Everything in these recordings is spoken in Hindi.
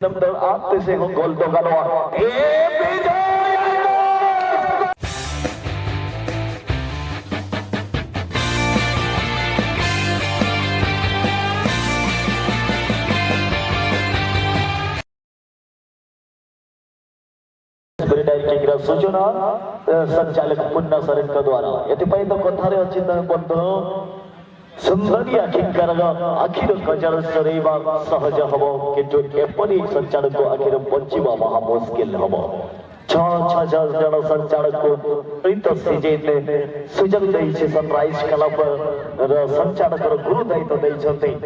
नंतर आते से गोल तो गलवा सूचना संचालक पुन्ना सरन द्वारा एथिपाई तो कथारे अछि बंधु सुंदरी आखिकार आखिर गजर सरेवा सहज हम किंतु एपरी संचालक आखिर बचिबा महा मुश्किल हम जन संचालक प्रीत सीजेते सुजन दैछे सनराइज क्लब संचालक गुरु दायित्व दैछन्ते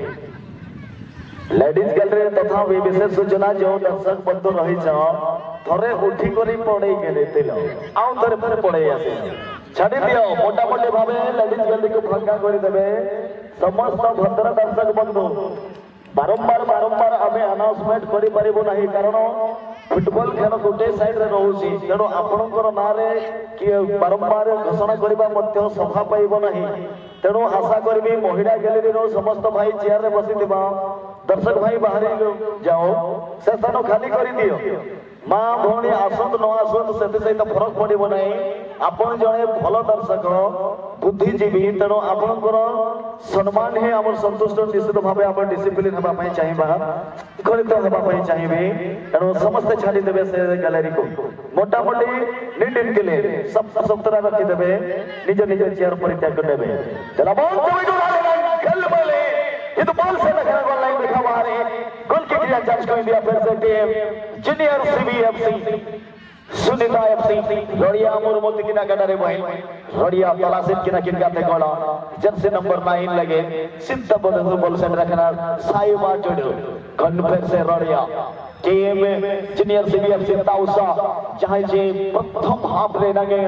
लेडीज गैलरी तथा विशेष सूचना जो दर्शक बंधु रही थरे उठी करी पड़े गेले तिल आउ थरे फिर पड़े आसे छाड़ी दियो मोटा मोटे भावे लेडीज गैलरी को फांका कर देबे समस्त भद्र दर्शक बंधु बारंबार आमे अनाउंसमेंट करि परिबो नाही कारण फुटबॉल खेल गोटे साइड रे रहउसी तेणु आपणकर ना रे कि बारंबार घोषणा करबा मध्य सभा पाइबो नाही तेणु आशा करबी महिला गैलरी रो समस्त भाई चेयर रे बसिथिबा दर्शक भाई बाहर जाओ से स्थान खाली कर दियो माँ भौणी आसत न आसत से सहित फरक पड़ो ना आपण जड़े भल दर्शक बुद्धिजीवी तेणु आपणकर सम्मान ही आम संतुष्ट निश्चित भाव आप डिसिप्लिन हाँपाई चाहिए खड़ित हाँपाई चाहिए तेणु समस्ते छाड़ीदे से गैलरी को मोटामोटी नीट एंड क्लीन सफा सुतरा रखीदे निज निज चेयर परित्याग करदे ये तो बॉल से लगा गोल लाइन देखा बाहर गोल की क्रिया चार्ज कर दिया फिर से team junior CBFC Sunita FC रोडिया मुरमुत किना गडरे भाई रोडिया तलासित किना किनका थे गोला जर्सी नंबर 9 लगे सिद्ध बॉल से रखना साइबा जोड़ कन्फेर से रोडिया टीम जूनियर सीबीएफसी ताउसा जहां जे प्रथम हाफ रे लगे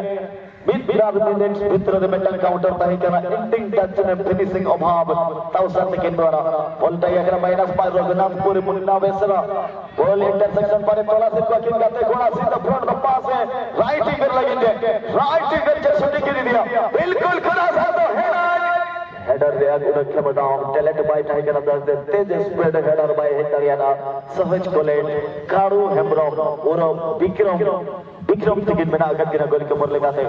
मिनट्स भीतर रे मेटल काउंटर ताही करा एंडिंग टच ने फिनिशिंग अभाव ताउसा के द्वारा बोलता है अगर -5 रघुनाथपुर मुन्ना बेसरा बॉल इंटरसेक्शन पर तोला से को किन गाते घोड़ा सीधा फ्रंट द पास है राइट विंगर लगेंगे राइट विंगर से शूटिंग कर दिया बिल्कुल खड़ा था तो हेडर रे अगुन बताओ talent by Tiger they Tej speed header bye Haryana सहज कोलेट काड़ू हेम्ब्रम और विक्रम टिकट में आगत किना गोल के मोर लगाते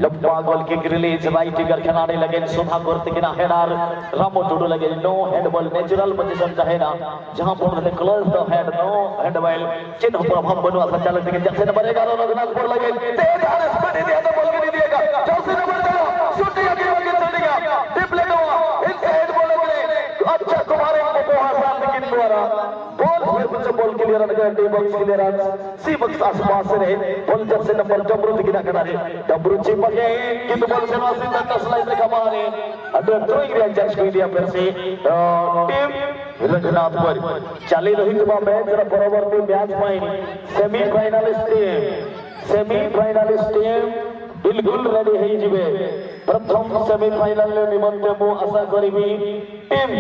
लंबा goal kick release right winger खिलाड़ी लगे सुधा करते किना हेडर रामो टुडू लगे no head ball natural position चाहे ना जहां बॉल ने close the head no head ball चिन्ह प्रभाव बनवा संचालक के जैसे नंबर 11 रघुनाथपुर लगे तेज हाथ स्पीड दिया तो बॉल के नहीं दिएगा चौथे नंबर 2 शूटिंग आगे चलेगा डिप्ले हेड बॉल अच्छा कुमार को हासान लेकिन द्वारा ball clear run D box clear C box आसपास से रहे बॉल जब से नंबर डब्रू दिखना करा रे डब्रू चिपक गए किंतु बॉल से वासी तक स्लाइस देखा मारे अंडर थ्रोइंग रेंज जज कर दिया फिर से टीम रघुनाथपुर चली रही तो मैच रा परवर्ती मैच में सेमीफाइनलिस्ट टीम बिल्कुल रेडी है जिबे प्रथम सेमीफाइनल निमंते मु आशा करिबी टीम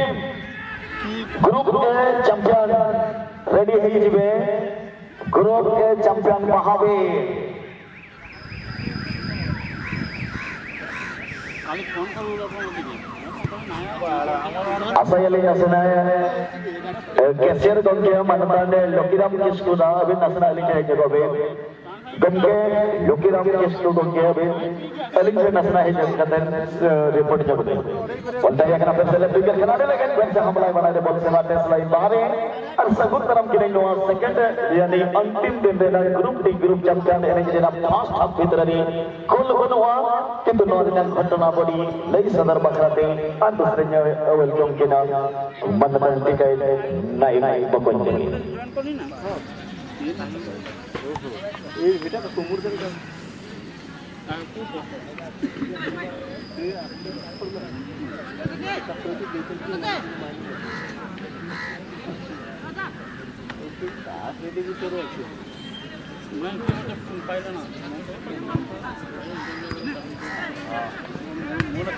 ग्रुप के चैंपियन रेडी है जिबे ग्रुप के चैंपियन महावीर असयले असना कैशियर गंगे मनताने लोकीराम किस्कू दा अभी नसना लिखे जगबे गंगे लोकीराम किस्कू गंगे अभी पलिंग से नसना है जगत रिपोर्ट जगबे बोलता है कि फिर से लेफ्ट खिलाड़ी लगे फिर से हमला बना दे बॉल से बाटे स्लाइड बाहर और सगुतरम की नहीं हुआ सेकंड यानी अंतिम दिन देना ग्रुप डी ग्रुप चैंपियन यानी जेना फर्स्ट हाफ भीतर रे गोल बनवा किंतु नौदिन घटना बड़ी लई सदर बखराते और दूसरे ने वेलकम के नाम मनमन टिकाई नहीं बकन जनी ये बेटा कुमुर कर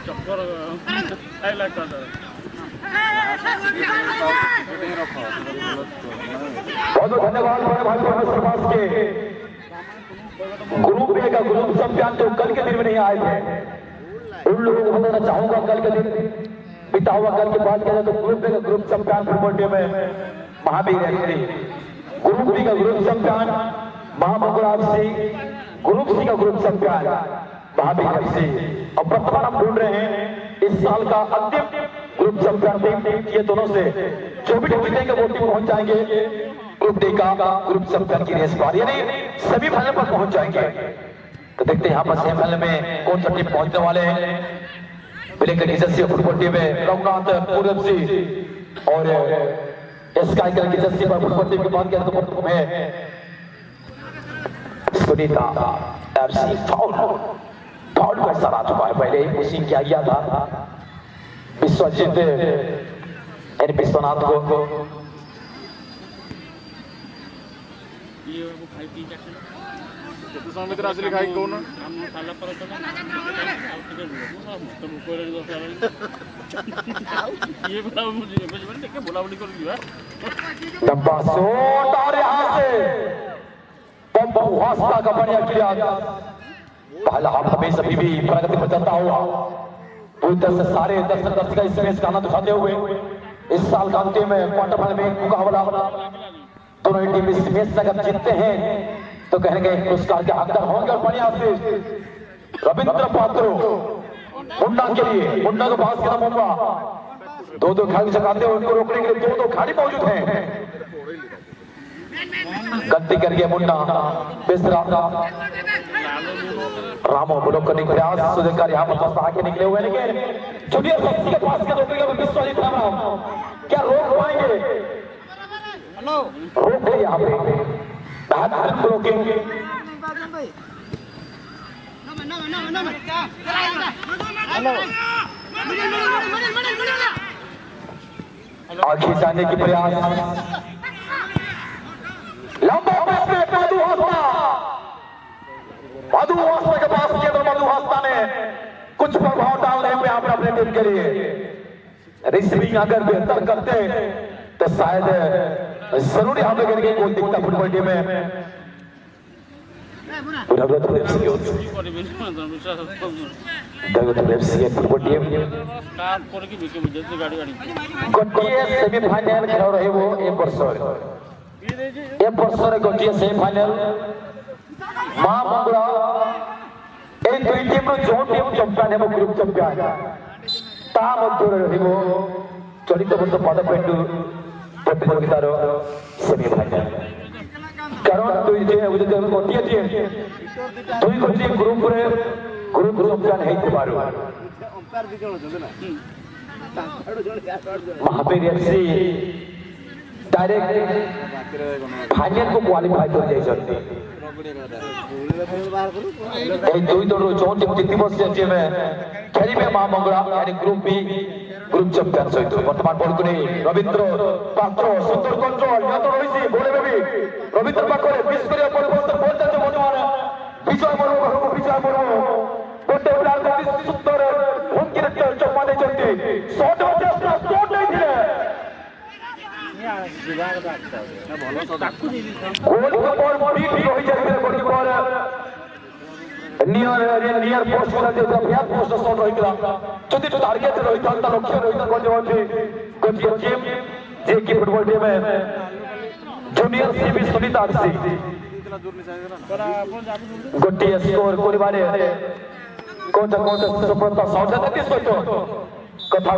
चक्कर बहुत धन्यवाद बड़े भाई समाज के ग्रुप ए का ग्रुप चैंपियन जो कल के दिन में नहीं आए थे उन लोगों को बताना चाहूंगा कल के दिन बिता हुआ कल की बात करें तो ग्रुप ए का ग्रुप चैंपियन फुटबॉल टीम में महावीर है ग्रुप बी का group champion Mahamangala FC, group C का ग्रुप चैंपियन महावीर एफसी। अब वर्तमान हम ढूंढ रहे हैं इस साल का अंतिम ग्रुप चैंपियन टीम। ये दोनों से जो भी टीम जीतेंगे वो टीम पहुंच जाएंगे ग्रुप डी का ग्रुप चैंपियन की रेस पर, यानी सेमीफाइनल पर पहुंच जाएंगे। तो देखते हैं यहाँ पर सेमीफाइनल में कौन सा टीम पहुंचने वाले हैं। ब्लैक की जर्सी फुटबॉल टीम है रघुनाथ पूर्व एफसी और स्काई कलर की जर्सी पर फुटबॉल टीम की बात करें तो प्रथम है सुनीता एफसी। फाउल का इशारा आ चुका है, पहले ही पुशिंग किया गया था विश्वजीत यानी विश्वनाथ को। मित्र असली खाई कौन डब्बा शॉट और यहाँ से पंप वास्ता का बढ़िया किया। पहला हाफ हमें सभी भी प्रगति पर चलता हुआ पूरी तरह से सारे दर्शक इस मैच का आनंद उठाते हुए इस साल का अंतिम क्वार्टर फाइनल में मुकाबला दोनों ही टीम इस मैच से अगर जीतते हैं तो कहेंगे पुरस्कार के हकदार होंगे। और बढ़िया से रविंद्र पात्रो मुन्ना के लिए, मुन्ना को पास किया मौका, दो खिलाड़ी चकाते हुए उनको रोकने के लिए दो खिलाड़ी मौजूद हैं। गलती कर गया मुन्ना, बेसरा रामो ब्लॉक करने का प्रयास, सुधीर यहाँ पर बस आगे निकले हुए, लेकिन जूनियर एफसी के पास रोकने का विश्वजीत राम क्या रोक पाएंगे? रोक ले यहाँ पे बेहतरीन ब्लॉकिंग। आगे जाने की प्रयास, लंबा पास में मधु हास्ता के पास किया तो मधु हास्ता ने कुछ प्रभाव डालने पे यहाँ पर अपने टीम के लिए रिसीविंग अगर बेहतर करते तो शायद जरूर यहाँ पे करके गोल दिखता फुटबॉल टीम में। फुटबॉल टीम गोटे सेमीफाइनाल खेल रही वो ए वर्षर गोटे सेमीफाइनाल महामंगला এই দুই টিমর जो टीम चैंपियन है ग्रुप चैंपियन ता मध्य रहिबो चलित वर्ष पदपेंडु प्रतियोगितार सेमीफाइनाल। कारण दुई टीम गोटे टीम दुई गोटे ग्रुप रे ग्रुप चैंपियन हेइतिबारु महावीर एफसी डायरेक्ट फाइनल को क्वालिफाई कर जाइछथि। दुई दल जो टीम जीतब से टीम खेलिबे महामंगला यानी ग्रुप बी ग्रुप चैंपियन सहित। वर्तमान बॉल को रविंद्र पात्र सुंदर कंट्रोल नियंत्रण रही गोले भी रविंद्र पाखरे मिस करिया परिवर्तन बॉल जाते वर्तमान विजय मुर्मू घरको विजय मुर्मू गोटे प्लेयर को सुंदर हुंकी चप्पा दे चलती शॉट चेष्टा शॉट नहीं थिले गोलकीपर बीट रही जाए goalkeeper near post back post shot रही जदि टार्गेट रही लक्ष्य रही गोटे टीम जे की फुटबॉल टीम है जूनियर सीबी सुनीता एफसी गोटे स्कोर करिबारे कोटा सफलता शॉट देती सहित कथा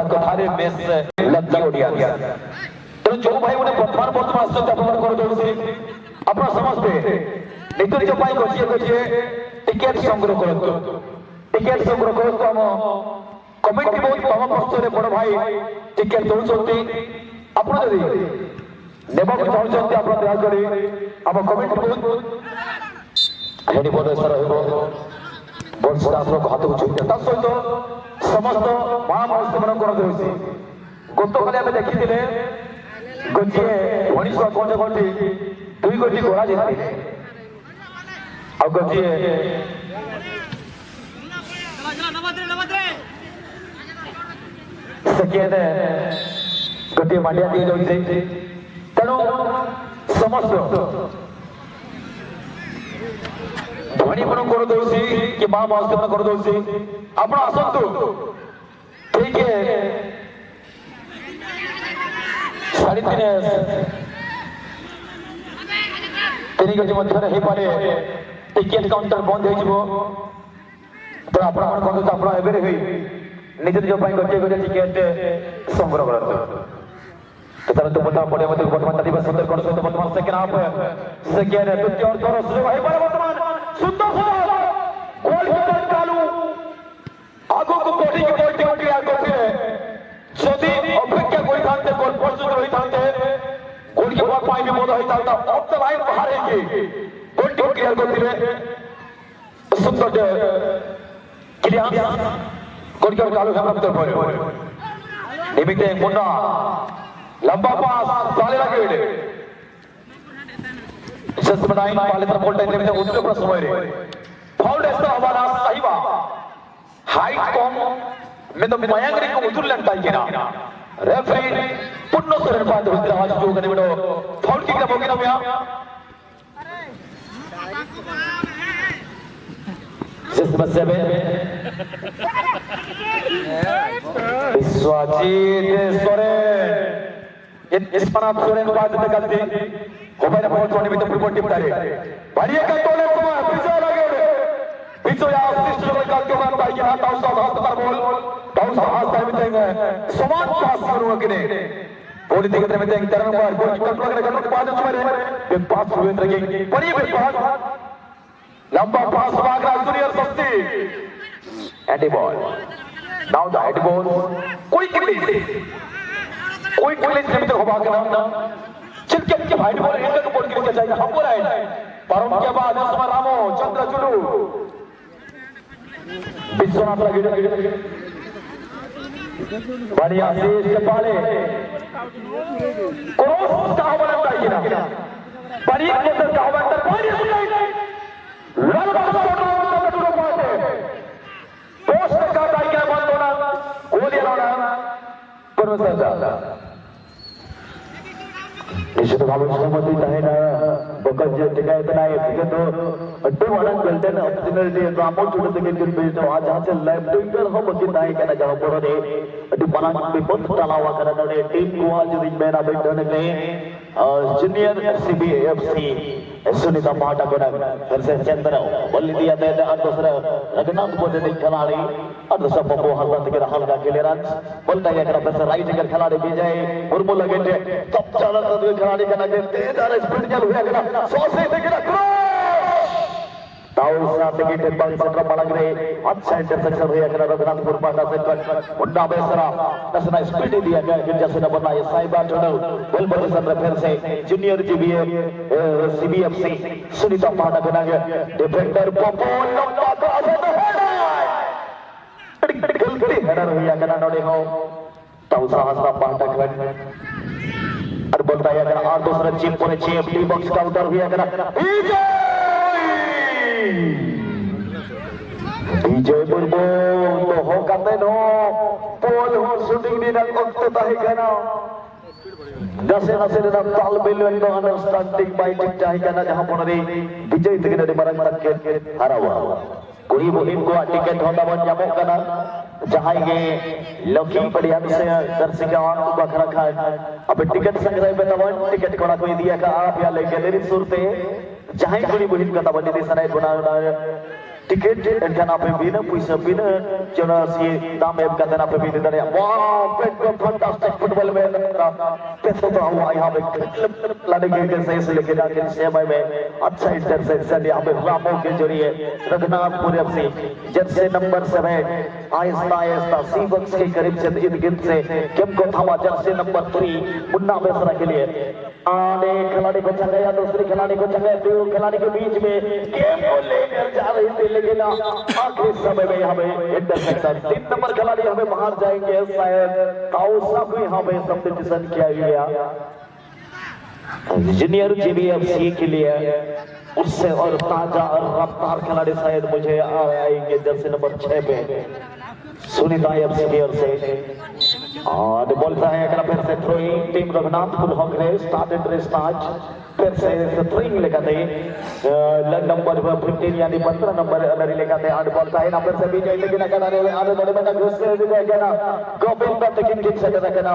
कथारे मैच लग्गी ओडिया तेणु जो भाई मैंने वर्तमान आसते अपना समस्ते निज निज गोटे टिकेट संग्रह करतु आम कमिटी बहुत तम पक्ष बड़ भाई टिकेट दौरान आपड़ जदि नेबा चाहते आप दयाकोरी आम कमिटी बहुत हाथ को छुटे सहित समस्त महामहर्षि मान गत काली आम देखी गोटे मनीष गंज गंटी दुई गोटी घोड़ा जीति आ गोटे सेकेंड गोटे मांडिया दी जाए तेणु समस्त धनी मन कर दौसी कि माँ महर्षि मन कर दौसी आप आसतु ठीक है 3.5 ତିନି ଗୋଟି ମଧ୍ୟରେ ହେଇପାରେ ଟିକେଟ କାଉଣ୍ଟର ବନ୍ଦ ହେଇଯିବ ତ ଆପଣ ବନ୍ଧୁ ଆପଣ ଏବେ ହେଇ ନିଜ ନିଜ ପାଇଁ ଗୋଟିଏ ଗୋଟିଏ ଟିକେଟ ସଂଗ୍ରହ କରନ୍ତୁ ତାର ଦୁପଟ୍ଟା ପଡ଼ିଆ ମଧ୍ୟ ବର୍ତ୍ତମାନ ଚାଲିବା ସୁନ୍ଦର କଣ ସହିତ ବର୍ତ୍ତମାନ ସେକେଣ୍ଡ ହାଫ ସେକେଣ୍ଡ ଦ୍ୱିତୀୟ ଅର୍ଥର ସୁଯୋଗ ହେଇପାରେ ବର୍ତ୍ତମାନ ସୁନ୍ଦର ଗୋଲକିପର କାଲୁ ଆଗକୁ ବଢିକି ବଲଟିକୁ କ୍ଲିୟର କରିଥିଲେ ଯଦି ଅପେକ୍ଷା କରିଥାନ୍ତେ ଗୋଲ ପ୍ରସ୍ତୁତ ରହିଥାନ୍ତେ ଗୋଲକିପର ପାଇଁ ବି ବୋଧ ହେଇଥାନ୍ତା ଅଫ୍ ଦ ଲାଇନ୍ ବାହାର ହେଇକି ଗୋଲଟିକୁ କ୍ଲିୟର କରିଥିଲେ ସୁନ୍ଦର କ୍ଲିୟର गोलकीपर कालू खेमरा भीतर पड़े निमित्ते मुन्ना लंबा पास ताले लगे बेटे जस्ट बनाइन पाले तरफ बोलते हैं निमित्ते उतरे पर समय रे फाउल ऐसा हमारा सही बा हाइट कम में तो मयंकरी को उतुर लगता है ना रेफरी पुन्नो सरन पाद होता आज जो करने बेटो फाउल किक लगोगे ना भैया जस्ट बस से विश्वजीत सोरेन इस्मानाथ सोरेन बाद में गलती हो पाए बहुत सोने में तो फुटबॉल टीम डाले बढ़िया का तोड़े समय पीछे लगे पीछे या असिस्ट लोग का के बाद भाई हाथ आउट हाथ पर बॉल डाउन हाथ टाइम में देंगे समान पास करूंगा कि नहीं बॉडी देखते में देंगे तरन बार गोल कंट्रोल करके बाद में बिग पास हुए रहेंगे बढ़िया बिग पास लंबा पास भाग रहा जूनियर सस्ती anti ball now the head ball quick release में तो होगा ना चल के हेड बॉल हेड का बॉल गिर जाएगा हम बोला है पर उनके बाद उसमें रामो चंद्र चुलू विश्वनाथ लगे बढ़िया शेष पाले क्रॉस का हवाला चाहिए ना बढ़िया के का हवाला बढ़िया लड़का फोटो टूटो पाते पोस्ट का टाइगर बंद होना गोली होना करो सरदा निश्चित भावे सहमति है ना बकज टिका इतना है कि तो अड्डे वाला चलते ना ऑप्शनलिटी रामो छोटे से गेम बेच दो आज से लेफ्ट विंगर हम कितना है कहना जहां पर ने अड्डे बना में बहुत तलावा करना ने टीम को आज दिन में ना बैठने के जूनियर सीबीएफसी सुनीता पाटा को फिर से चंद्र बल्ली दिया दे दूसरा रघुनाथ बोले ने खिलाड़ी और सब को हल्ला के रहल का खेले रन बोलता है कि फिर से राइट विंगर खिलाड़ी विजय मुर्मू लगे तब चला तो खिलाड़ी का लगे तेज और स्पीड चल हुआ कि 100 से देखना ताऊ साथ के टेप बॉल सत्र पलग रहे अच्छा इंटरसेप्शन हुआ कि रघुनाथपुर पाटा से मुन्ना बेसरा नसना स्पीड दिया गया कि जैसे न बना ये साइबा टनल वेल पोजीशन रे फिर से जूनियर जीबीए सीबीएफसी सुनीता पाटा के लगे डिफेंडर पपो लंबा क्रॉस है गलती हेडर हुआ कि नोड़े हो ताऊ साहसा पाटा के और बोलता है अगर और दूसरा चिप पूरे चिप डी बॉक्स काउंटर हुआ कि विजय मुर्मू तो हो करते नो पोल हो शूटिंग दी नक वक्त ताही कहना जैसे नसे ना तालमेल में तो अंडरस्टैंडिंग बाय टिक ताही कहना जहां पर रे विजय तक ने मरन तक के हारा हुआ कोई वो इनको टिकट होता बन जामो करना जहां ये लकी बढ़िया से दर्शक को बख रखा है अब टिकट संग्रह में तो टिकट कोड़ा कोई दिया का आप या लेके देरी सूरते जहां कोई बुहिन का तब दे सराय बना टिकट एनखाना पे बिना पैसा बिना जना सी दाम एम का देना पे भी दे वाह पेट को फंटास्टिक फुटबॉल में पैसा तो हुआ यहां पे लड़के के सही से लेके जाके सेमी में अच्छा इंटरसेप्शन यहां पे रामो के जरिए Raghunathpur FC Jersey number 7 Aahista Aahista सी बॉक्स के करीब से गिन से गेम को थामा जर्सी नंबर 3 मुन्ना बेसरा के लिए आने खिलाड़ी को चले या दूसरी खिलाड़ी को चले दो खिलाड़ी के बीच में गेम को लेकर जा रही थी लेकिन आखिरी समय में हमें इंटरसेप्शन 3 नंबर खिलाड़ी हमें बाहर जाएंगे शायद ताउसा को यहां पे सब्स्टिट्यूशन किया गया जूनियर जीबीएफसी के लिए उससे और ताजा और रफ्तार खिलाड़ी शायद मुझे आएंगे जर्सी नंबर 6 पे सुनीता एफसी की ओर से और बोलता है अगला फिर से थ्रोइंग टीम रघुनाथपुर हॉकरे स्टार्टेड रेस मैच फिर से थ्रोइंग लेकर दे नंबर 15 यानी 15 नंबर अनरी लेकर दे और बोलता है ना फिर से विजय लेकिन अगर आगे बड़े बड़ा घुस से विजय के ना गोविंद तकिन किक से रखना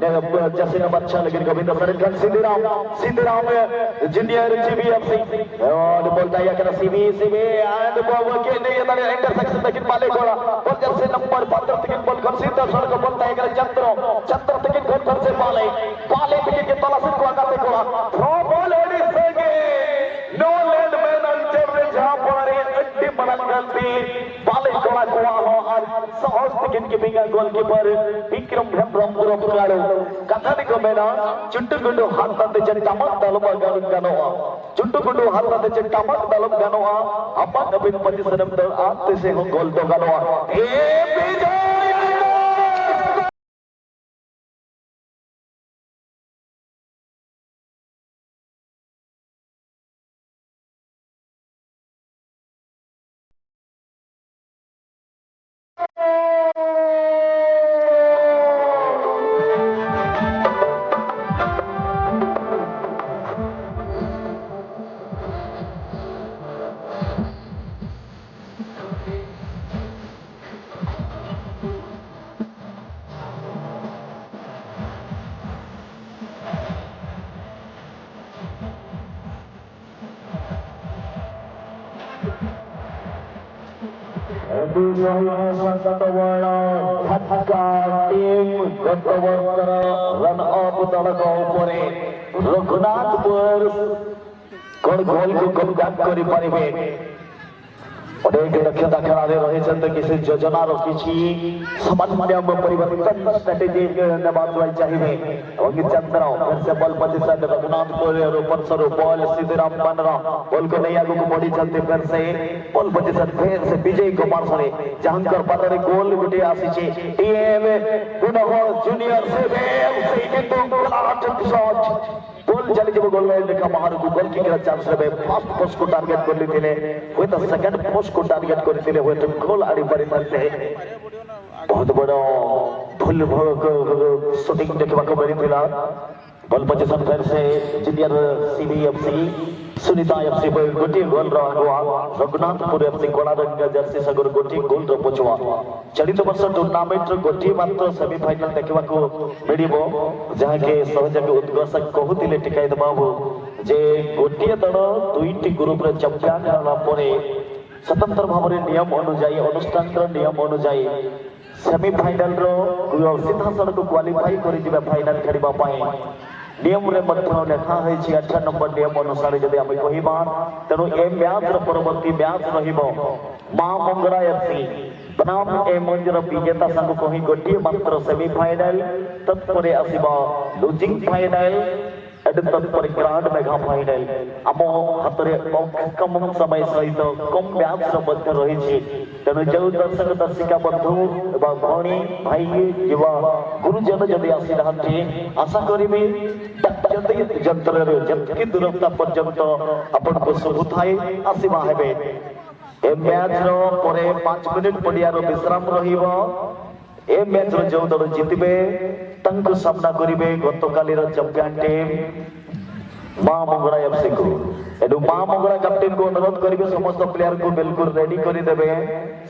जैसे नंबर 6 लेकिन गोविंद सरकन सिद्धराम जूनियर जीबीएफसी और बोलता है अगर सीबी एंड बॉल के नहीं है इंटरसेक्शन तकिन मालिक होगा और जैसे नंबर 15 तकिन बॉल कर सीधा सड़क बोलता है अगर चंद्र तकिन घर से पाले तकिन के तला से को आते को थ्रो बॉल एडी सेगे नो लैंड मैन अंतर जहां पर अड्डी बनगलती पाले कोड़ा कोआ हो और सहज तकिन के बिंगा गोलकीपर विक्रम ब्रह्मपुर पुराड़ो कथानी को मेना चुट्टुगुंडु हाथ टमक दलम गनोआ चुट्टुगुंडु हाथ टमक दलम गनोआ अम्मा नबीन पति सनम दल आते से हो गोल तो गनोआ ए विजय रन अप दलक उपरे रघुनाथपुर कोन गोल को कब्जा करि परिबे अनेक दक्षता खेलाड़ी रही किसी योजना रखी सामान्य परिवर्तन स्ट्रेटेजी चाहिए चंद्र फिर से बल पोजिशन रघुनाथपुर ऊपर सर बॉल सीधेराम बनरा बॉल को नहीं आगे बढ़ी चलते फिर से बल पोजिशन फिर से विजय कुमार सरे जहांकर पारे गोल गुटे आसी टीएम जूनियर गोल चली जब गोल देखा बाहर गोल की चांस रे फर्स्ट पोस्ट को टारगेट कर लेते हुए तो सेकंड पोस्ट को टारगेट करते हुए तो गोल आड़ी पड़ी मारते बहुत बड़ा भूल शूटिंग देखा को मिलता बल पोजिशन फिर से जूनियर सीबीएफसी सुनीता एफसी गोटे गोल रहा रघुनाथपुर एफसी कला रंग जर्सी सगर गोटे गोल पछुआ चलित वर्ष टूर्नामेंट गोटे मात्र सेमिफाइनल देखा मिल जहाँके सहयोग उद्घोषक कहते टिकायत बाबू जे गोटे दल दुईटी ग्रुप चैंपियन होगा स्वतंत्र भाव में नियम अनुजाई अनुष्ठान नियम अनुजाई सेमिफाइनल सीधा सड़क क्वालिफाई कर फाइनाल खेलवाई नियम रे लेखा है 8 नंबर नियम अनुसार जब आम कहवा तेणु ए मैच परवर्ती मैच माँ मंगड़ा एफसी बनाम ए मंजर विजेता संग कही गोटे मात्र सेमिफाइनल तत्पर आसवा लुजिंग फाइनाल तत्पर ग्रांड मेगा फाइनाल आम हाथ में कम समय सहित कम मैच रही तेणु जो दर्शक दर्शिका बंधु भौणी भाई युवा गुरुजन जब आसी ना आशा करी जंत्र दूरता पर्यंत आपण को शुभ थाए आसवा हे ए मैच रे 5 मिनिट पड़ियार विश्राम रहिबो ए मैच जो दल जितबे तंक सामना करिवे गतकाली चैंपियन टीम मां मंगड़ा एफसी को एडु मां मंगड़ा कैप्टन को अनुरोध करिवे समस्त प्लेयर को बिल्कुल रेडी करि देबे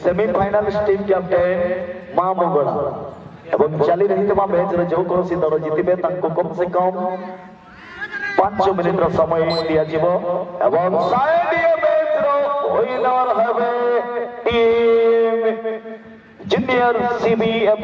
सेमीफाइनल टीम कैप्टन मां मंगड़ा एवं चली रही मैच रे जो कोसी दल जितबे तंक कम से कम 5 मिनिट समय दिया जीवो एवं शायद ये मैच रो विनर हवे टीम जूनियर सीबीएफ